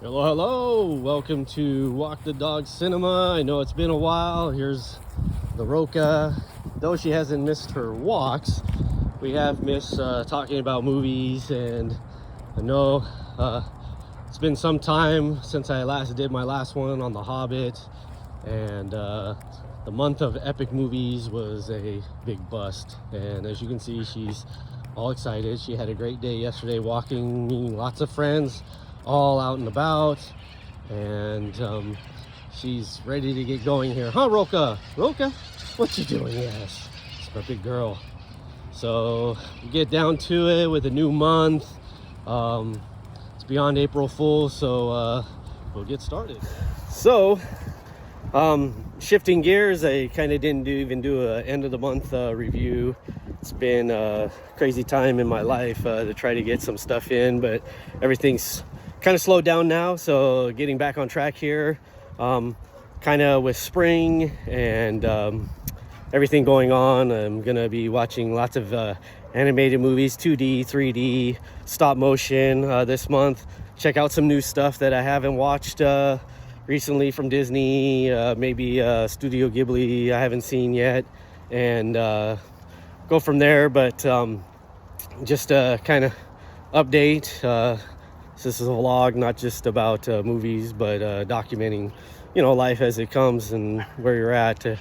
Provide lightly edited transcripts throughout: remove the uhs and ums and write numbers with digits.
Hello, hello. Welcome to Walk the Dog Cinema. I know it's been a while. Here's the Roca. Though she hasn't missed her walks, we have missed talking about movies. And I know it's been some time since I last did my last one on The Hobbit. And the month of epic movies was a big bust. And as you can see, she's all excited. She had a great day yesterday walking, meeting lots of friends, all out and about, and she's ready to get going here. Huh, Roca? Roca, what you doing? Yes, it's my big girl. So we get down to it with a new month. It's beyond April Fool, so we'll get started. So shifting gears, I kind of didn't even do a end of the month review. It's been a crazy time in my life to try to get some stuff in, but everything's kind of slowed down now, so getting back on track here, kind of with spring and everything going on. I'm gonna be watching lots of animated movies, 2D, 3D, stop motion this month. Check out some new stuff that I haven't watched recently from Disney, maybe Studio Ghibli I haven't seen yet, and go from there. But just kind of update. This is a vlog, not just about movies, but documenting, life as it comes and where you're at to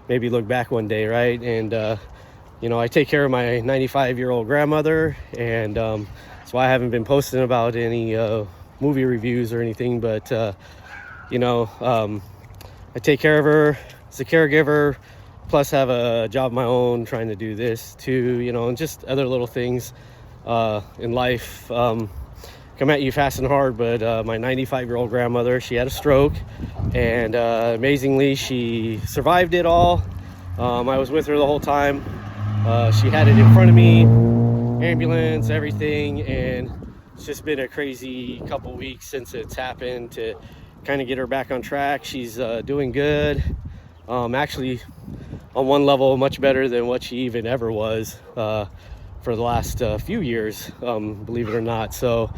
maybe look back one day, right? And, I take care of my 95-year-old grandmother, and that's why I haven't been posting about any movie reviews or anything, but, I take care of her as a caregiver, plus have a job of my own, trying to do this too, and just other little things in life. Come at you fast and hard, but my 95-year-old grandmother, she had a stroke, and amazingly she survived it all. I was with her the whole time. She had it in front of me, ambulance, everything, and it's just been a crazy couple weeks since it's happened to kind of get her back on track. She's doing good, actually on one level much better than what she even ever was for the last few years, believe it or not. So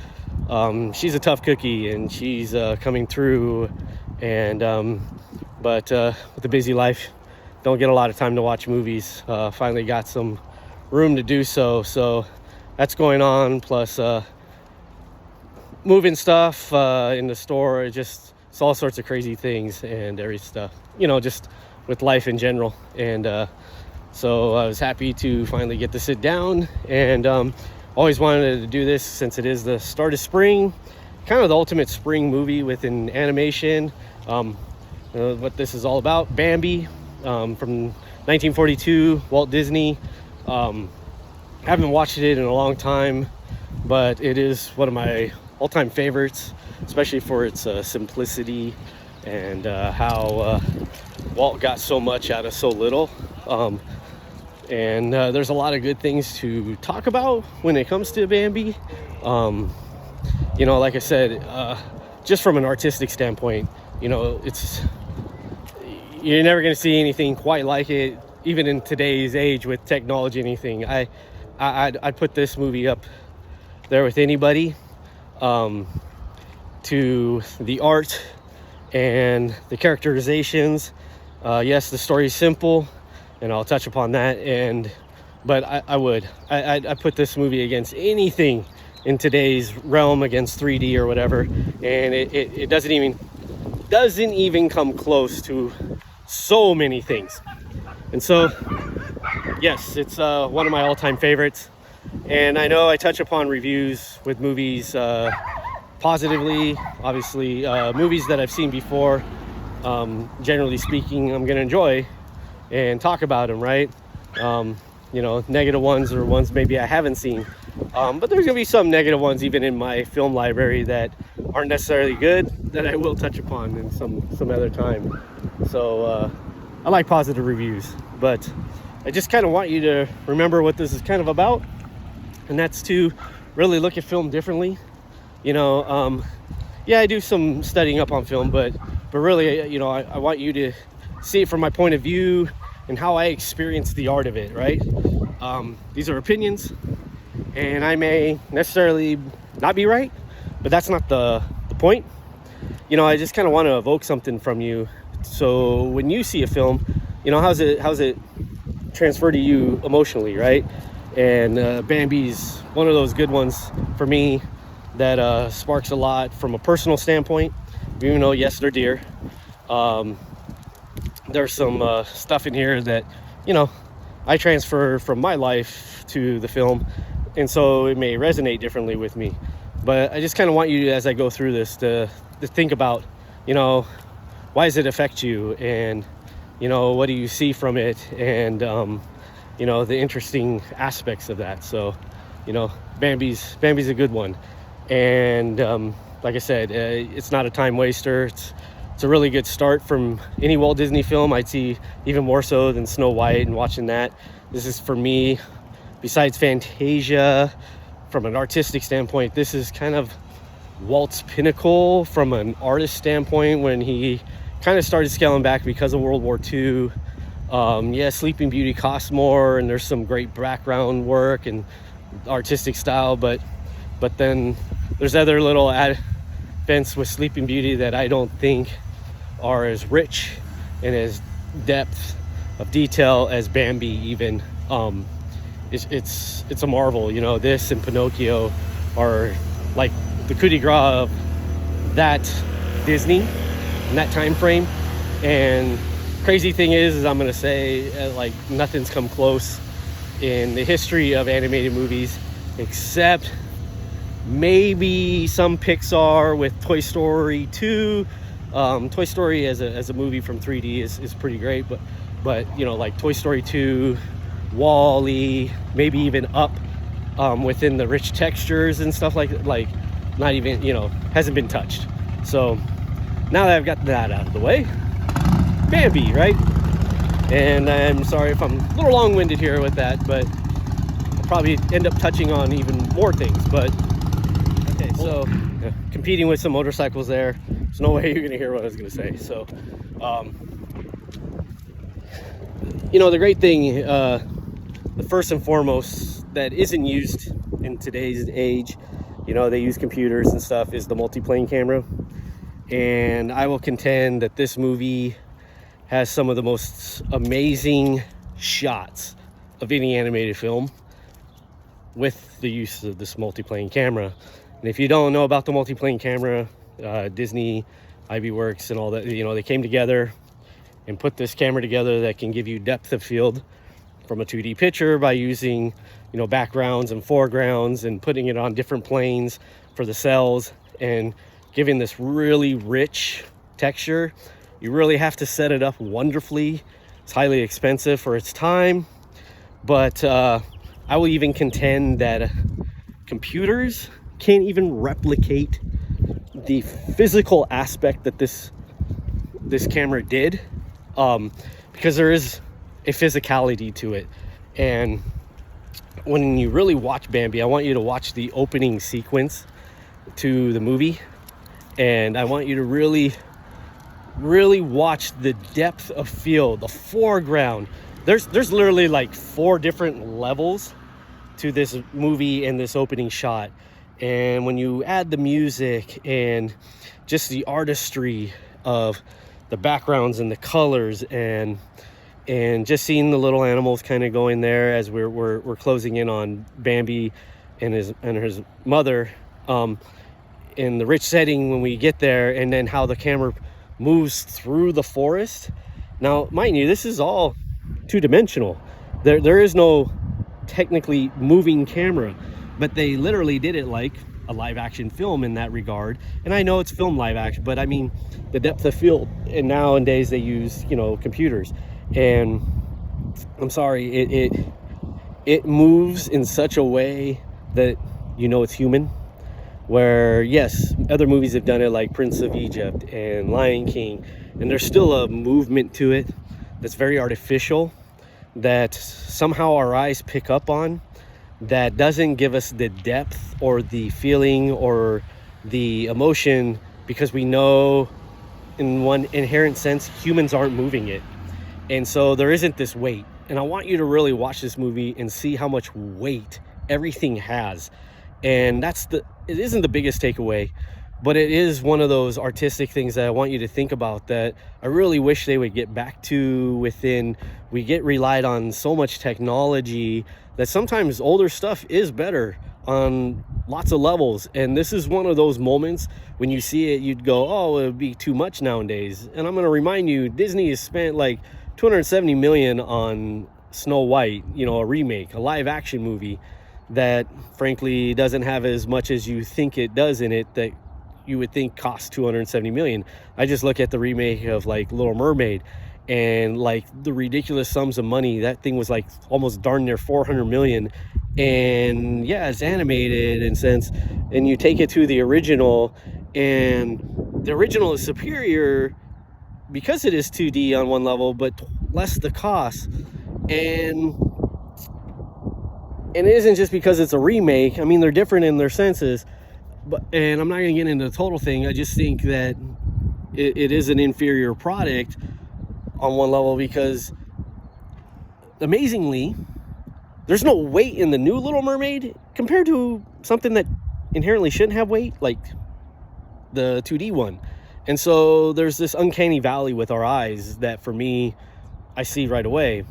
she's a tough cookie, and she's coming through, and but with a busy life, don't get a lot of time to watch movies. Finally got some room to do so that's going on, plus moving stuff in the store. It's all sorts of crazy things and every stuff, just with life in general. And so I was happy to finally get to sit down, and always wanted to do this since it is the start of spring, kind of the ultimate spring movie within animation. What this is all about, Bambi, from 1942, Walt Disney. Haven't watched it in a long time, but it is one of my all-time favorites, especially for its simplicity and how Walt got so much out of so little. And there's a lot of good things to talk about when it comes to Bambi. Like I said, just from an artistic standpoint, it's, you're never going to see anything quite like it, even in today's age with technology, anything. I'd put this movie up there with anybody, to the art and the characterizations. Yes, the story is simple, and I'll touch upon that. But I'd put this movie against anything in today's realm, against 3D or whatever, and it doesn't even come close to so many things. And so, yes, it's one of my all-time favorites. And I know I touch upon reviews with movies positively. Obviously, movies that I've seen before, generally speaking, I'm going to enjoy and talk about them, right? Negative ones or ones maybe I haven't seen. But there's going to be some negative ones even in my film library that aren't necessarily good, that I will touch upon in some other time. So I like positive reviews, but I just kind of want you to remember what this is kind of about, and that's to really look at film differently. I do some studying up on film, but really, I want you to see it from my point of view and how I experience the art of it, right? These are opinions, and I may necessarily not be right, but that's not the point. I just kind of want to evoke something from you. So when you see a film, how's it transfer to you emotionally, right? And Bambi's one of those good ones for me that sparks a lot from a personal standpoint. Even though, yes, they're deer, there's some stuff in here that I transfer from my life to the film, and so it may resonate differently with me. But I just kind of want you, as I go through this, to think about, why does it affect you, and what do you see from it, and the interesting aspects of that. So Bambi's a good one, and like I said, it's not a time waster. It's a really good start from any Walt Disney film. I'd see even more so than Snow White, and watching that, this is, for me, besides Fantasia, from an artistic standpoint, this is kind of Walt's pinnacle from an artist standpoint, when he kind of started scaling back because of World War II. Sleeping Beauty costs more, and there's some great background work and artistic style, but then there's other little advents with Sleeping Beauty that I don't think are as rich and as depth of detail as Bambi even. It's a marvel. This and Pinocchio are like the coup de grace of that Disney in that time frame. And crazy thing is I'm gonna say, like, nothing's come close in the history of animated movies, except maybe some Pixar with Toy Story 2. Toy Story as a movie from 3D is pretty great, but like Toy Story 2, Wall-E, maybe even Up, within the rich textures and stuff like not even, hasn't been touched. So now that I've got that out of the way, Bambi, right? And I'm sorry if I'm a little long-winded here with that, but I'll probably end up touching on even more things. But okay, so competing with some motorcycles there, there's no way you're gonna hear what I was gonna say. So the great thing, the first and foremost that isn't used in today's age, they use computers and stuff, is the multiplane camera. And I will contend that this movie has some of the most amazing shots of any animated film with the use of this multiplane camera. And if you don't know about the multiplane camera, Disney, Ivyworks, and all that, they came together and put this camera together that can give you depth of field from a 2D picture by using, backgrounds and foregrounds, and putting it on different planes for the cells, and giving this really rich texture. You really have to set it up wonderfully. It's highly expensive for its time, but I will even contend that computers can't even replicate the physical aspect that this camera did, because there is a physicality to it. And when you really watch Bambi, I want you to watch the opening sequence to the movie, and I want you to really watch the depth of field, the foreground. There's literally like 4 different levels to this movie and this opening shot. And when you add the music and just the artistry of the backgrounds and the colors, and just seeing the little animals kind of going there as we're closing in on Bambi and his mother, in the rich setting when we get there, and then how the camera moves through the forest. Now, mind you, this is all two-dimensional. There is no technically moving camera, but they literally did it like a live action film in that regard. And I know it's film live action, but I mean the depth of field. And nowadays they use computers, and I'm sorry, it moves in such a way that it's human. Where, yes, other movies have done it, like Prince of Egypt and Lion King, and there's still a movement to it that's very artificial, that somehow our eyes pick up on, that doesn't give us the depth or the feeling or the emotion, because we know in one inherent sense humans aren't moving it. And so there isn't this weight. And I want you to really watch this movie and see how much weight everything has. And it isn't the biggest takeaway, But it is one of those artistic things that I want you to think about, that I really wish they would get back to. We get relied on so much technology that sometimes older stuff is better on lots of levels. And this is one of those moments when you see it, you'd go, oh, it would be too much nowadays. And I'm going to remind you, Disney has spent like 270 million on Snow White, a remake, a live action movie that frankly doesn't have as much as you think it does in it, that you would think costs 270 million. I just look at the remake of like Little Mermaid and like the ridiculous sums of money. That thing was like almost darn near 400 million. And yeah, it's animated and you take it to the original, and the original is superior because it is 2D on one level, but less the cost. And it isn't just because it's a remake. I mean, they're different in their senses. And I'm not going to get into the total thing. I just think that it is an inferior product on one level, because amazingly, there's no weight in the new Little Mermaid compared to something that inherently shouldn't have weight, like the 2D one. And so there's this uncanny valley with our eyes that for me, I see right away,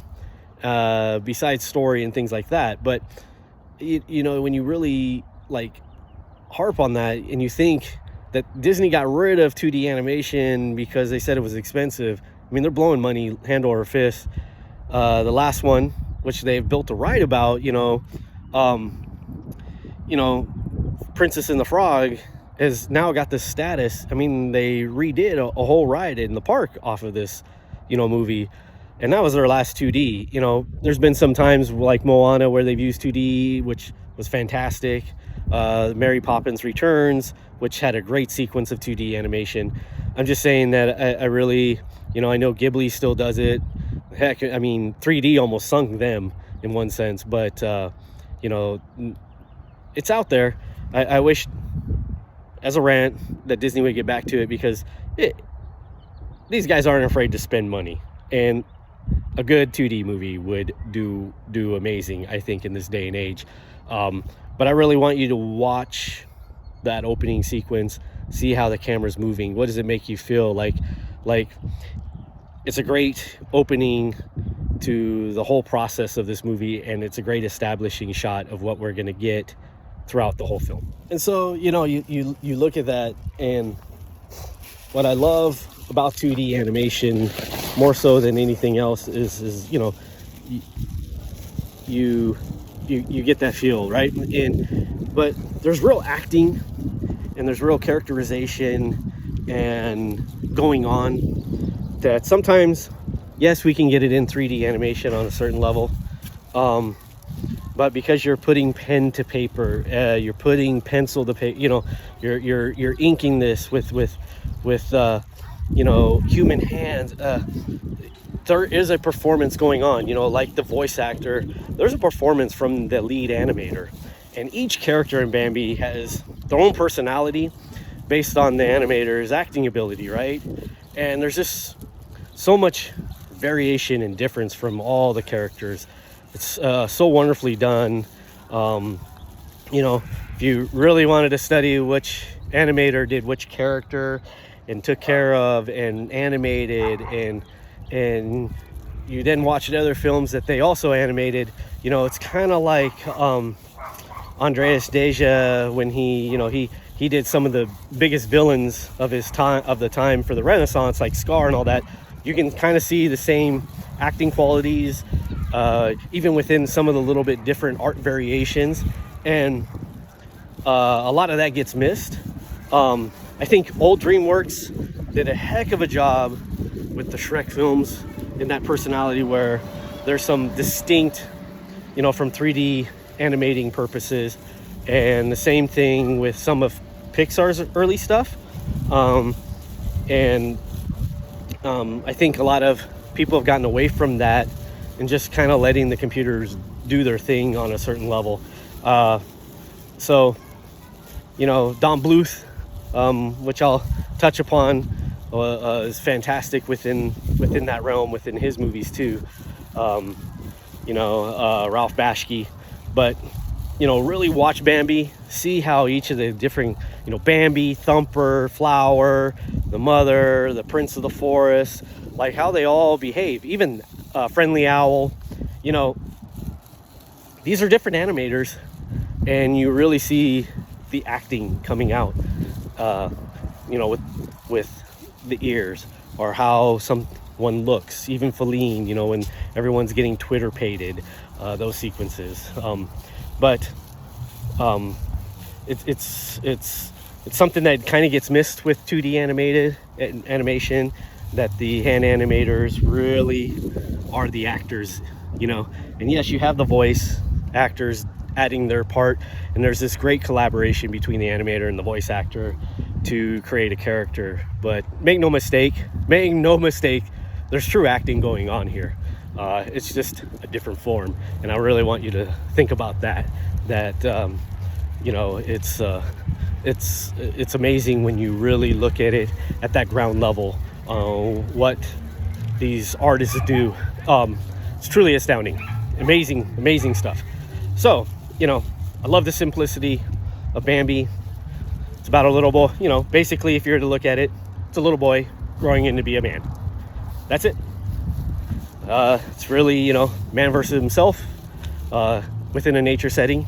besides story and things like that. But, when you really like harp on that and you think that Disney got rid of 2D animation because they said it was expensive, I mean, they're blowing money hand over fist. The last one, which they've built a ride about, Princess and the Frog has now got this status. I mean, they redid a whole ride in the park off of this, movie. And that was their last 2D. There's been some times like Moana where they've used 2D, which was fantastic. Mary Poppins Returns, which had a great sequence of 2D animation. I'm just saying that I really, I know Ghibli still does it. Heck, I mean, 3D almost sunk them in one sense, but, it's out there. I wish, as a rant, that Disney would get back to it, because these guys aren't afraid to spend money. And a good 2D movie would do amazing, I think, in this day and age. But I really want you to watch that opening sequence, see how the camera's moving. What does it make you feel like? It's a great opening to the whole process of this movie, and it's a great establishing shot of what we're going to get throughout the whole film. And so, you look at that, and what I love about 2D animation more so than anything else is you get that feel, right? But there's real acting and there's real characterization and going on that sometimes, yes, we can get it in 3D animation on a certain level, but because you're putting pen to paper, you're putting pencil to paper, you're inking this with human hands. There is a performance going on, like the voice actor. There's a performance from the lead animator, and each character in Bambi has their own personality based on the animator's acting ability, right? And there's just so much variation and difference from all the characters. It's so wonderfully done. If you really wanted to study which animator did which character and took care of and animated, and you then watched other films that they also animated, it's kind of like Andreas Deja when he did some of the biggest villains of his time for the Renaissance, like Scar and all that. You can kind of see the same acting qualities, even within some of the little bit different art variations, and a lot of that gets missed. I think old DreamWorks did a heck of a job with the Shrek films in that personality, where there's some distinct, from 3D animating purposes, and the same thing with some of Pixar's early stuff. I think a lot of people have gotten away from that and just kind of letting the computers do their thing on a certain level. So, Don Bluth, which I'll touch upon, is fantastic within that realm, within his movies too. Ralph Bashki, but really watch Bambi, see how each of the different, Bambi, Thumper, Flower, the mother, the prince of the forest, like how they all behave. Even Friendly Owl, these are different animators, and you really see the acting coming out, with the ears, or how someone looks, even Feline, when everyone's getting Twitter pated, those sequences. But it's something that kind of gets missed with 2D animation, that the hand animators really are the actors, and yes, you have the voice actors adding their part, and there's this great collaboration between the animator and the voice actor to create a character. But make no mistake, there's true acting going on here. It's just a different form, and I really want you to think about that it's amazing when you really look at it at that ground level, what these artists do. It's truly astounding, amazing stuff. So I love the simplicity of Bambi. It's about a little boy, basically, if you were to look at it, it's a little boy growing in to be a man. That's it. It's really, man versus himself, within a nature setting.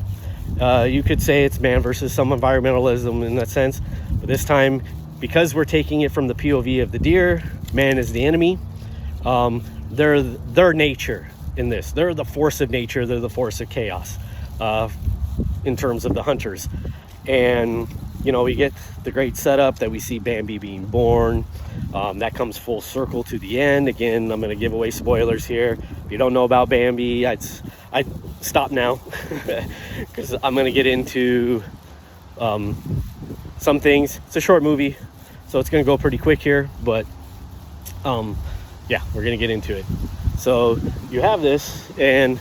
You could say it's man versus some environmentalism in that sense, but this time, because we're taking it from the POV of the deer, man is the enemy. They're nature in this. They're the force of nature. They're the force of chaos, in terms of the hunters. And we get the great setup that we see Bambi being born. That comes full circle to the end. Again, I'm going to give away spoilers here. If you don't know about Bambi, I'd stop now, because I'm going to get into some things. It's a short movie, so it's going to go pretty quick here, but yeah, we're going to get into it. So you have this, and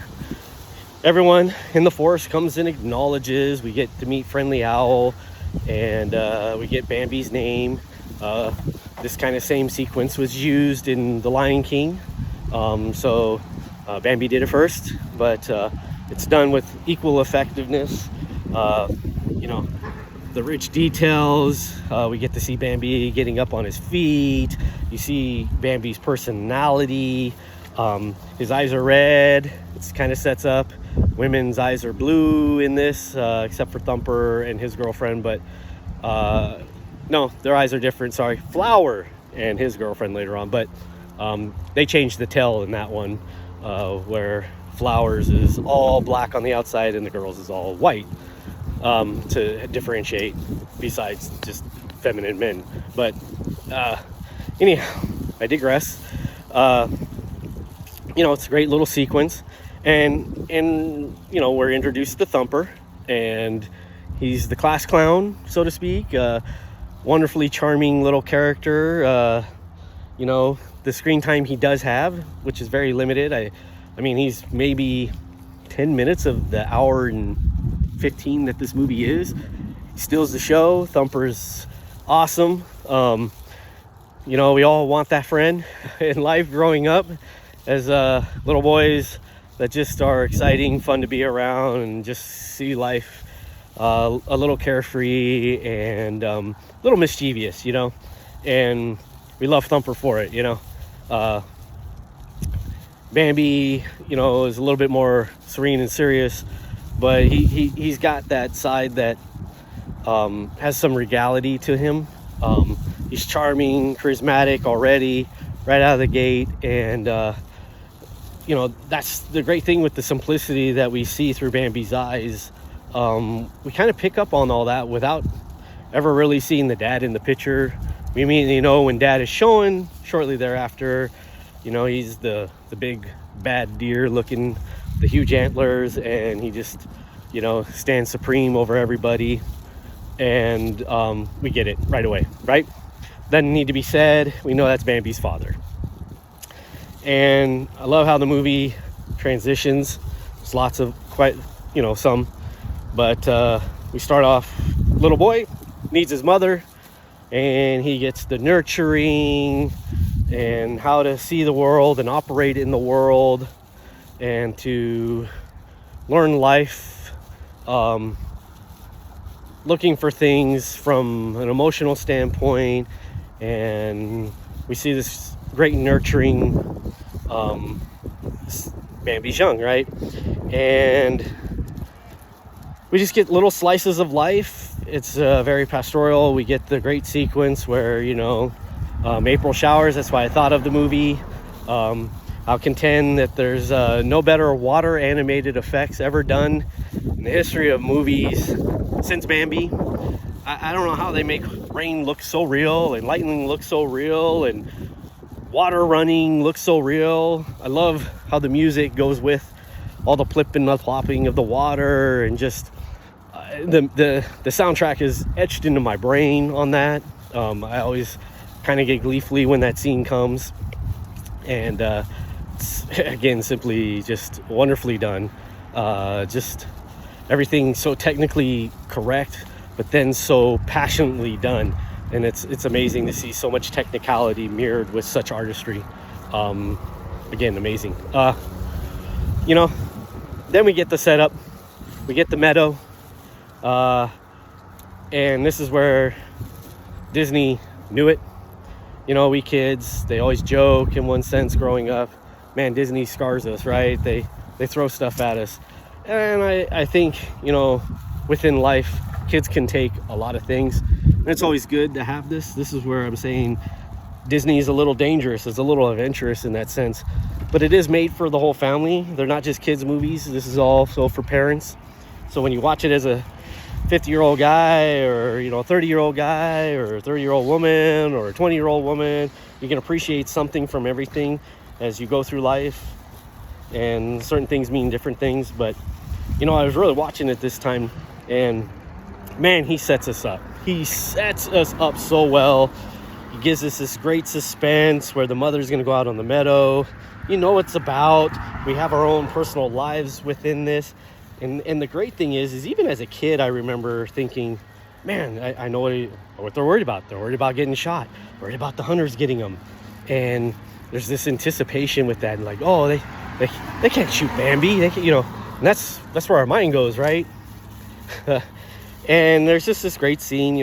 everyone in the forest comes and acknowledges. We get to meet Friendly Owl, and we get Bambi's name. This kind of same sequence was used in The Lion King. So Bambi did it first, but it's done with equal effectiveness. The rich details. We get to see Bambi getting up on his feet. You see Bambi's personality. His eyes are red. It kind of sets up. Women's eyes are blue in this, except for Thumper and his girlfriend, but no, their eyes are different. Sorry, Flower and his girlfriend later on, but they changed the tail in that one, where Flowers is all black on the outside and the girls is all white, to differentiate, besides just feminine men. But anyhow, I digress. It's a great little sequence, and we're introduced to Thumper, and he's the class clown, so to speak. Wonderfully charming little character. The screen time he does have, which is very limited. I mean, he's maybe 10 minutes of the hour and 15 that this movie is. He steals the show. Thumper's awesome. We all want that friend in life growing up as little boys that just are exciting, fun to be around, and just see life a little carefree and a little mischievous, and we love Thumper for it. Bambi, is a little bit more serene and serious, but he's got that side that has some regality to him. He's charming, charismatic already, right out of the gate, and that's the great thing with the simplicity that we see through Bambi's eyes. We kind of pick up on all that without ever really seeing the dad in the picture. We mean, when dad is showing, shortly thereafter, he's the big bad deer looking, the huge antlers, and he just, stands supreme over everybody. And we get it right away, right? Doesn't need to be said. We know that's Bambi's father. And I love how the movie transitions. There's lots of some, but we start off, little boy needs his mother, and he gets the nurturing and how to see the world and operate in the world, and to learn life looking for things from an emotional standpoint, and we see this great nurturing. Bambi's young, right? And we just get little slices of life. It's very pastoral. We get the great sequence where, April showers. That's why I thought of the movie. I'll contend that there's no better water animated effects ever done in the history of movies since Bambi. I don't know how they make rain look so real, and lightning look so real, and water running looks so real. I love how the music goes with all the plipping and the plopping of the water, and just the soundtrack is etched into my brain on that. I always kind of get gleefully when that scene comes, and it's, again, simply just wonderfully done. Just everything so technically correct, but then so passionately done. And it's amazing to see so much technicality mirrored with such artistry. Again, amazing. Then we get the setup. We get the meadow. And this is where Disney knew it. We kids, they always joke in one sense growing up. Man, Disney scars us, right? They throw stuff at us. And I think, within life, kids can take a lot of things. And it's always good to have this. This is where I'm saying Disney is a little dangerous. It's a little adventurous in that sense. But it is made for the whole family. They're not just kids' movies. This is also for parents. So when you watch it as a 50-year-old guy, or, a 30-year-old guy, or a 30-year-old woman, or a 20-year-old woman, you can appreciate something from everything as you go through life. And certain things mean different things. But, I was really watching it this time, and man, he sets us up. He sets us up so well. He gives us this great suspense where the mother's going to go out on the meadow. You know what it's about. We have our own personal lives within this. And the great thing is even as a kid, I remember thinking, man, I know what they're worried about. They're worried about getting shot. Worried about the hunters getting them. And there's this anticipation with that. Like, oh, they can't shoot Bambi. They can, and that's where our mind goes, right? And there's just this great scene,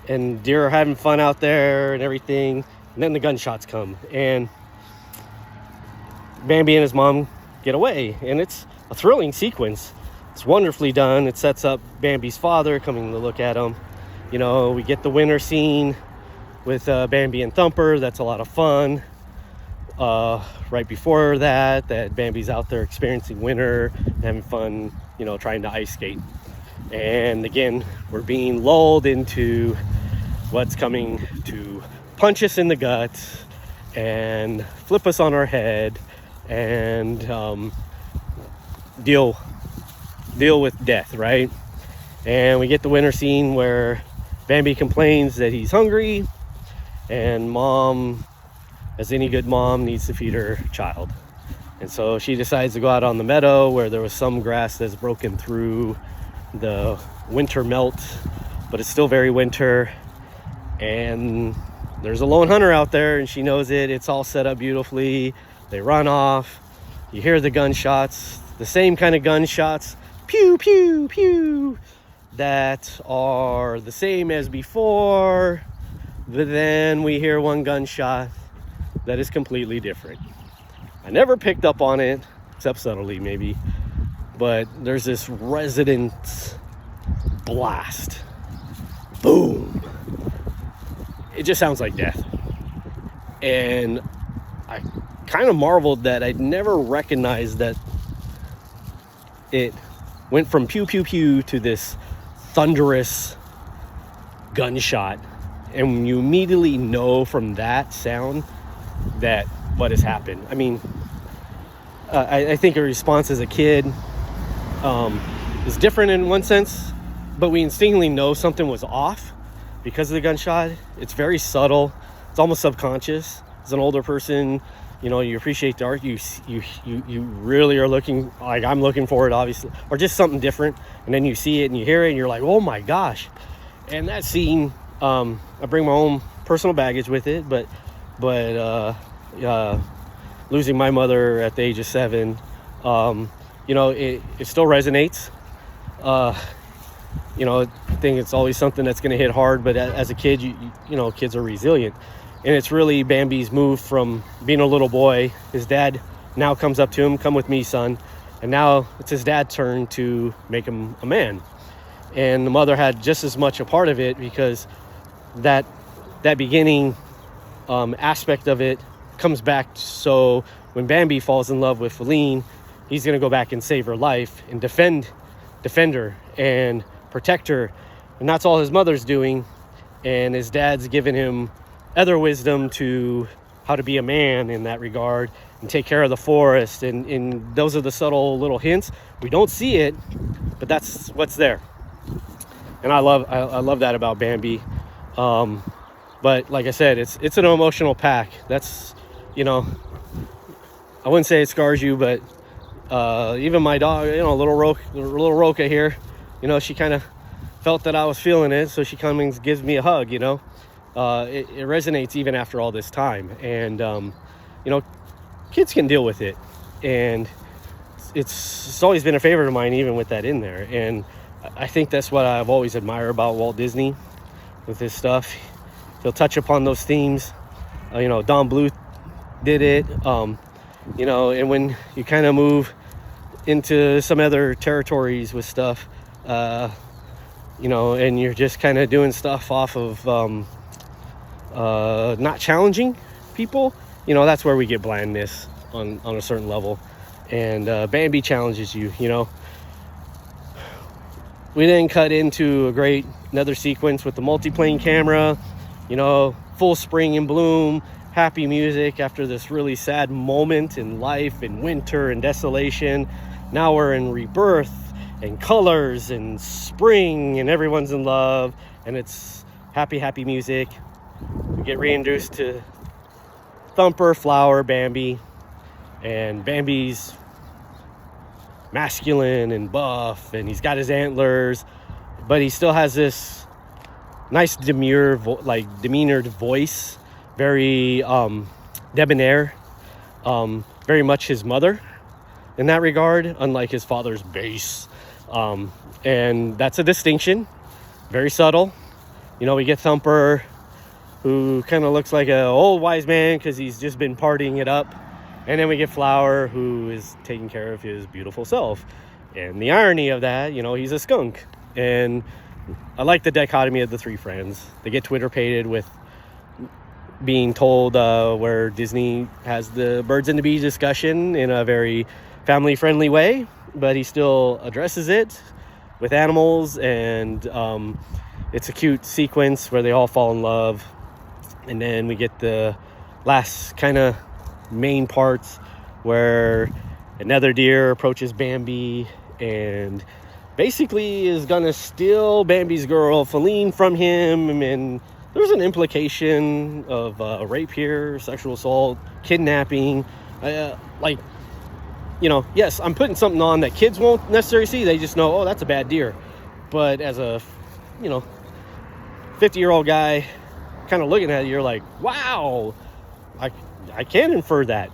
and deer are having fun out there and everything. And then the gunshots come, and Bambi and his mom get away. And it's a thrilling sequence. It's wonderfully done. It sets up Bambi's father coming to look at him. We get the winter scene with Bambi and Thumper. That's a lot of fun. Right before that Bambi's out there experiencing winter, having fun, trying to ice skate. And again, we're being lulled into what's coming to punch us in the gut and flip us on our head and deal with death, right? And we get the winter scene where Bambi complains that he's hungry, and mom, as any good mom, needs to feed her child. And so she decides to go out on the meadow where there was some grass that's broken through the winter melt, but it's still very winter. And there's a lone hunter out there, and she knows it. It's all set up beautifully. They run off. You hear the gunshots, the same kind of gunshots, pew, pew, pew, that are the same as before. But then we hear one gunshot that is completely different. I never picked up on it, except subtly maybe, but there's this resonant blast. Boom. It just sounds like death. And I kind of marveled that I'd never recognized that it went from pew, pew, pew to this thunderous gunshot. And you immediately know from that sound that what has happened. I mean, I think a response as a kid is different in one sense, but we instinctively know something was off because of the gunshot. It's very subtle. It's almost subconscious. As an older person, you appreciate the art. You really are looking, like I'm looking for it, obviously, or just something different. And then you see it and you hear it and you're like, oh my gosh. And that scene, I bring my own personal baggage with it, but losing my mother at the age of 7, it still resonates. You know, I think it's always something that's going to hit hard, but as a kid, you know, kids are resilient. And it's really Bambi's move from being a little boy. His dad now comes up to him, "Come with me, son." And now it's his dad's turn to make him a man. And the mother had just as much a part of it, because that beginning aspect of it comes back. So when Bambi falls in love with Feline, he's going to go back and save her life and defend her and protect her. And that's all his mother's doing. And his dad's given him other wisdom to how to be a man in that regard and take care of the forest. And those are the subtle little hints. We don't see it, but that's what's there. And I love that about Bambi. But like I said, it's an emotional pack. That's, you know, I wouldn't say it scars you, but even my dog, you know, little Roca here, you know, she kind of felt that I was feeling it, so she comes and gives me a hug. You know, it resonates even after all this time. And you know, kids can deal with it, and it's always been a favorite of mine, even with that in there. And I think that's what I've always admired about Walt Disney with his stuff. He'll touch upon those themes. You know, Don Bluth did it. You know, and when you kind of move into some other territories with stuff, you know, and you're just kind of doing stuff off of not challenging people, you know, that's where we get blandness on a certain level. And Bambi challenges you, you know. We then cut into another sequence with the multiplane camera, you know, full spring and bloom, happy music after this really sad moment in life and winter and desolation. Now we're in rebirth and colors and spring, and everyone's in love, and it's happy music. We get reintroduced to Thumper, Flower, Bambi, and Bambi's masculine and buff, and he's got his antlers, but he still has this nice demeanored voice, very debonair, very much his mother in that regard, unlike his father's bass. And that's a distinction, very subtle. You know, we get Thumper, who kind of looks like an old wise man because he's just been partying it up. And then we get Flower, who is taking care of his beautiful self. And the irony of that, you know, he's a skunk. And I like the dichotomy of the three friends. They get Twitter-pated with being told where Disney has the birds and the bees discussion in a very family-friendly way, but he still addresses it with animals. And it's a cute sequence where they all fall in love. And then we get the last kind of main parts where another deer approaches Bambi and basically is gonna steal Bambi's girl Feline from him. And there's an implication of rape here, sexual assault, kidnapping. Like, you know, yes, I'm putting something on that kids won't necessarily see. They just know, oh, that's a bad deer. But as a, you know, 50-year-old guy kind of looking at it, you're like, wow, I can infer that.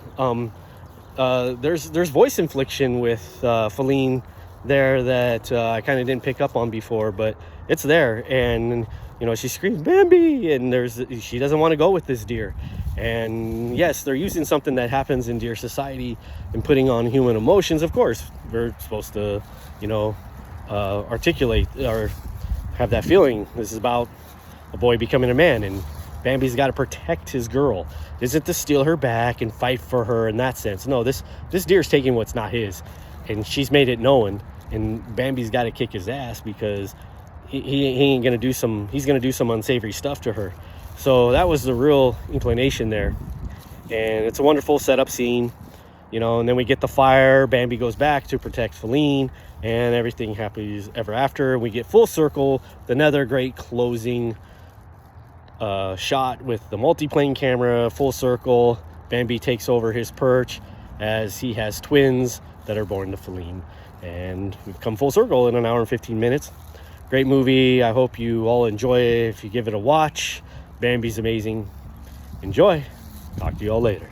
There's voice inflection with Feline there that I kind of didn't pick up on before, but it's there. And you know, she screams Bambi, and she doesn't want to go with this deer. And yes, they're using something that happens in deer society and putting on human emotions. Of course, we're supposed to, you know, articulate or have that feeling. This is about a boy becoming a man, and Bambi's got to protect his girl. Isn't to steal her back and fight for her in that sense. No, this deer's taking what's not his, and she's made it known. And Bambi's got to kick his ass because he ain't gonna do some. He's gonna do some unsavory stuff to her. So that was the real inclination there, and it's a wonderful setup scene, you know. And then we get the fire. Bambi goes back to protect Feline, and everything happens ever after. We get full circle. Another great closing shot with the multiplane camera, full circle. Bambi takes over his perch as he has twins that are born to Feline, and we've come full circle in an hour and 15 minutes. Great movie. I hope you all enjoy it. If you give it a watch, Bambi's amazing. Enjoy. Talk to you all later.